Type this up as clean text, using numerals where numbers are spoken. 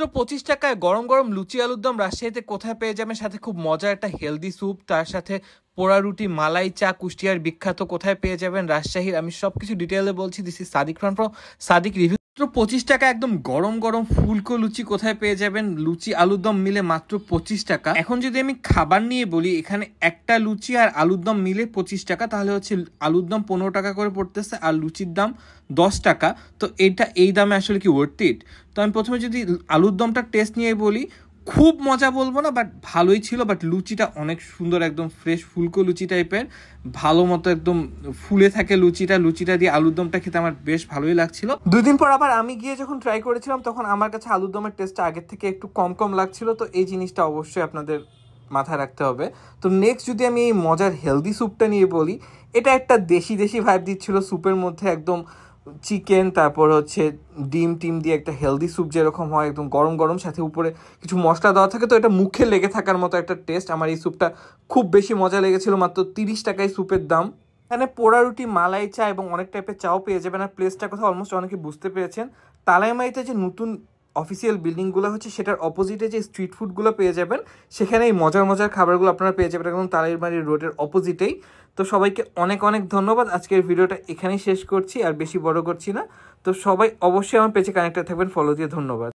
মাত্র 25 টাকায় গরম গরম লুচি আলুর দম রাজশাহীতে কোথায় পেয়ে যাবেন, সাথে খুব মজার একটা হেলদি স্যুপ, তার সাথে পোড়া রুটি, মালাই চা, কুষ্টিয়ার বিখ্যাত কোথায় পেয়ে যাবেন রাজশাহীর। আমি সবকিছু ডিটেইলে বলছি। This is Sadiq Khan from Sadiq review. মাত্র 25 টাকা একদম গরম গরম ফুলকো লুচি কোথায় পেয়ে যাবেন, লুচি আলুর দম মিলে মাত্র 25 টাকা। এখন যদি আমি খাবার নিয়ে বলি, এখানে একটা লুচি আর আলুর দম মিলে 25 টাকা, তাহলে হচ্ছে আলুর দম 15 টাকা করে পড়তেছে আর লুচির দাম 10 টাকা। তো এই দামে আসলে কি ওয়ার্থ ইট? তো আমি প্রথমে যদি আলুর দমটার টেস্ট নিয়ে বলি, খুব মজা বলবো না, বাট ভালোই ছিল। বাট লুচিটা অনেক সুন্দর, একদম ফ্রেশ ফুলকো লুচি টাইপের, ভালো মতো একদম ফুলে থাকে লুচিটা দিয়ে আলুর দমটা খেতে আমার বেশ ভালোই লাগছিল। 2 দিন পর আবার আমি গিয়ে যখন ট্রাই করেছিলাম, তখন আমার কাছে আলুর দমের টেস্টটা আগের থেকে একটু কম কম লাগছিল। তো এই জিনিসটা অবশ্যই আপনাদের মাথায় রাখতে হবে। তো নেক্সট যদি আমি এই মজার হেলদি স্যুপটা নিয়ে বলি, এটা একটা দেশি দেশি ভাইব দিচ্ছিল স্যুপের মধ্যে, একদম চিকেন, তারপর হচ্ছে ডিম টিম দিয়ে একটা হেলদি স্যুপ যেরকম হয়, একদম গরম গরম, সাথে উপরে কিছু মশলা দেওয়া থাকে, তো এটা মুখে লেগে থাকার মতো একটা টেস্ট। আমার এই স্যুপটা খুব বেশি মজা লেগেছিল। মাত্র 30 টাকায় স্যুপের দাম। এখানে পোড়া রুটি, মালাই চা এবং অনেক টাইপের চাও পেয়ে যাবেন। আর প্লেসটার কথা অলমোস্ট অনেকে বুঝতে পেরেছেন। তালাইমারিতে যে নতুন অফিসিয়াল বিল্ডিংগুলো হচ্ছে, সেটার অপোজিটে যে স্ট্রিট ফুডগুলো পেয়ে যাবেন, সেখানে এই মজার মজার খাবারগুলো আপনারা পেয়ে যাবেন একদম তালাইমারি রোডের অপোজিটেই। তো সবাইকে অনেক অনেক ধন্যবাদ। আজকের ভিডিওটা এখানেই শেষ করছি, আর বেশি বড় করছি না। তো সবাই অবশ্যই আমার পেজে কানেক্টেড থাকবেন, ফলো দিয়ে। ধন্যবাদ।